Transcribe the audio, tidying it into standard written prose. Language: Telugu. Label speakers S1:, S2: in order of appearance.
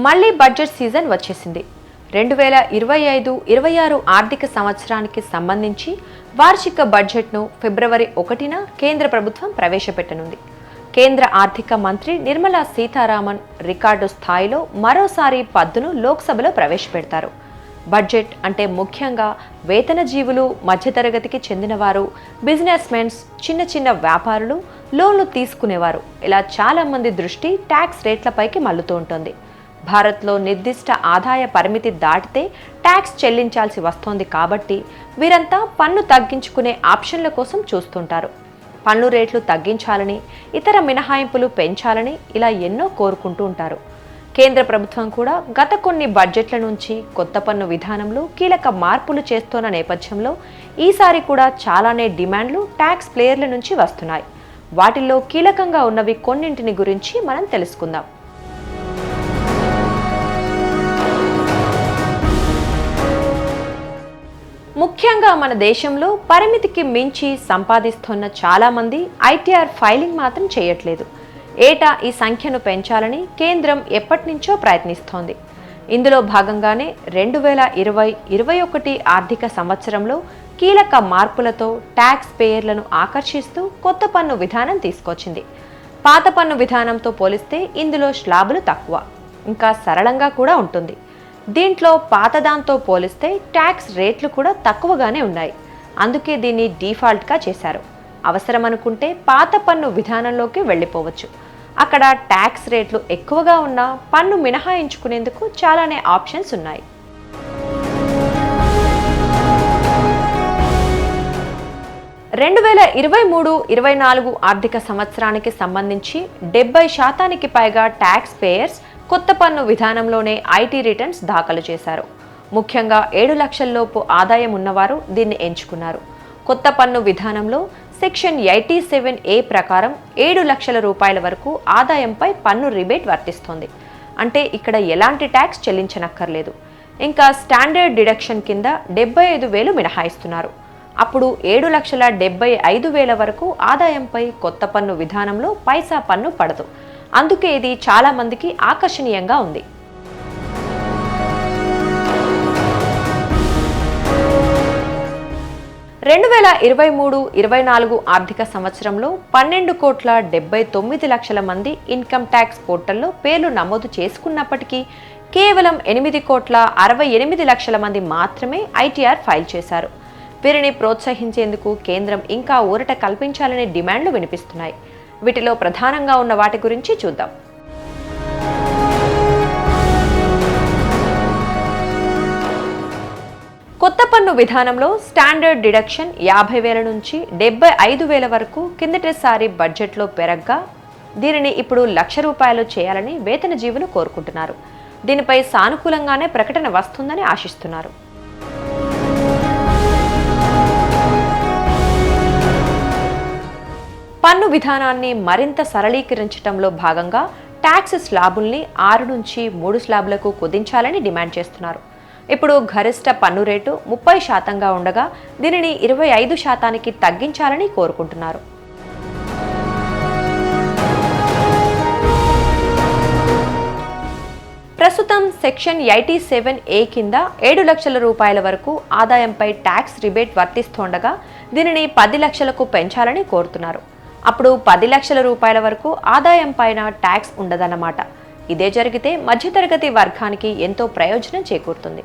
S1: మళ్ళీ బడ్జెట్ సీజన్ వచ్చేసింది. 2025-26 ఆర్థిక సంవత్సరానికి సంబంధించి వార్షిక బడ్జెట్ను ఫిబ్రవరి 1న కేంద్ర ప్రభుత్వం ప్రవేశపెట్టనుంది. కేంద్ర ఆర్థిక మంత్రి నిర్మలా సీతారామన్ రికార్డు స్థాయిలో మరోసారి పద్దును లోక్సభలో ప్రవేశపెడతారు. బడ్జెట్ అంటే ముఖ్యంగా వేతన జీవులు, మధ్యతరగతికి చెందినవారు, బిజినెస్ మెన్స్, చిన్న చిన్న వ్యాపారులు, లోన్లు తీసుకునేవారు ఇలా చాలా మంది దృష్టి ట్యాక్స్ రేట్లపైకి మళ్లుతూ ఉంటుంది. భారత్లో నిర్దిష్ట ఆదాయ పరిమితి దాటితే ట్యాక్స్ చెల్లించాల్సి వస్తోంది కాబట్టి వీరంతా పన్ను తగ్గించుకునే ఆప్షన్ల కోసం చూస్తుంటారు. పన్ను రేట్లు తగ్గించాలని, ఇతర మినహాయింపులు పెంచాలని ఇలా ఎన్నో కోరుకుంటూ ఉంటారు. కేంద్ర ప్రభుత్వం కూడా గత కొన్ని బడ్జెట్ల నుంచి కొత్త పన్ను విధానంలో కీలక మార్పులు చేస్తున్న నేపథ్యంలో ఈసారి కూడా చాలానే డిమాండ్లు ట్యాక్స్ ప్లేయర్ల నుంచి వస్తున్నాయి. వాటిల్లో కీలకంగా ఉన్నవి కొన్నింటిని గురించి మనం తెలుసుకుందాం. ముఖ్యంగా మన దేశంలో పరిమితికి మించి సంపాదిస్తున్న చాలామంది ఐటీఆర్ ఫైలింగ్ మాత్రం చేయట్లేదు. ఏటా ఈ సంఖ్యను పెంచాలని కేంద్రం ఎప్పటినుంచో ప్రయత్నిస్తోంది. ఇందులో భాగంగానే 2020-21 ఆర్థిక సంవత్సరంలో కీలక మార్పులతో ట్యాక్స్ పేయర్లను ఆకర్షిస్తూ కొత్త పన్ను విధానం తీసుకొచ్చింది. పాత పన్ను విధానంతో పోలిస్తే ఇందులో స్లాబులు తక్కువ, ఇంకా సరళంగా కూడా ఉంటుంది. దీంట్లో పాతదాంతో పోలిస్తే ట్యాక్స్ రేట్లు కూడా తక్కువగానే ఉన్నాయి. అందుకే దీన్ని డిఫాల్ట్గా చేశారు. అవసరం అనుకుంటే పాత పన్ను విధానంలోకి వెళ్ళిపోవచ్చు. అక్కడ ట్యాక్స్ రేట్లు ఎక్కువగా ఉన్నా పన్ను మినహాయించుకునేందుకు చాలానే ఆప్షన్స్ ఉన్నాయి. రెండు 2023-24 ఆర్థిక సంవత్సరానికి సంబంధించి 70% పైగా ట్యాక్స్ పేయర్స్ కొత్త పన్ను విధానంలోనే ఐటీ రిటర్న్స్ దాఖలు చేశారు. ముఖ్యంగా 7 లక్షల్లోపు ఆదాయం ఉన్నవారు దీన్ని ఎంచుకున్నారు. కొత్త పన్ను విధానంలో సెక్షన్ 87A ప్రకారం 7 లక్షల రూపాయల వరకు ఆదాయంపై పన్ను రిబేట్ వర్తిస్తోంది. అంటే ఇక్కడ ఎలాంటి ట్యాక్స్ చెల్లించనక్కర్లేదు. ఇంకా స్టాండర్డ్ డిడక్షన్ కింద 75,000 మినహాయిస్తున్నారు. అప్పుడు 7,75,000 వరకు ఆదాయంపై కొత్త పన్ను విధానంలో పైసా పన్ను పడదు. అందుకే ఇది చాలా మందికి ఆకర్షణీయంగా ఉంది. రెండు 2023-24 ఆర్థిక సంవత్సరంలో 12,79,00,000 మంది ఇన్కమ్ ట్యాక్స్ పోర్టల్లో పేర్లు నమోదు చేసుకున్నప్పటికీ కేవలం 8,68,00,000 మంది మాత్రమే ఐటీఆర్ ఫైల్ చేశారు. వీరిని ప్రోత్సహించేందుకు కేంద్రం ఇంకా ఊరట కల్పించాలనే డిమాండ్లు వినిపిస్తున్నాయి. వీటిలో ప్రధానంగా ఉన్న వాటి గురించి చూద్దాం. కొత్త పన్ను విధానంలో స్టాండర్డ్ డిడక్షన్ 50,000 నుంచి 75,000 వరకు కిందటిసారి బడ్జెట్లో పెరగ్గా దీనిని ఇప్పుడు ₹1,00,000 చేయాలని వేతన జీవులు కోరుకుంటున్నారు. దీనిపై సానుకూలంగానే ప్రకటన వస్తుందని ఆశిస్తున్నారు. పన్ను విధానాన్ని మరింత సరళీకరించడంలో భాగంగా ట్యాక్స్ స్లాబుల్ని 6 నుంచి 3 స్లాబులకు కుదించాలని డిమాండ్ చేస్తున్నారు. ఇప్పుడు గరిష్ట పన్ను రేటు 30% ఉండగా దీనిని 25%కి తగ్గించాలని కోరుకుంటున్నారు. ప్రస్తుతం సెక్షన్ 87A కింద 7 లక్షల రూపాయల వరకు ఆదాయంపై ట్యాక్స్ రిబేట్ వర్తిస్తుండగా దీనిని 10 లక్షలకు పెంచాలని కోరుతున్నారు. అప్పుడు 10 లక్షల రూపాయల వరకు ఆదాయం పైన ట్యాక్స్ ఉండదన్నమాట. ఇదే జరిగితే మధ్యతరగతి వర్గానికి ఎంతో ప్రయోజనం చేకూరుతుంది.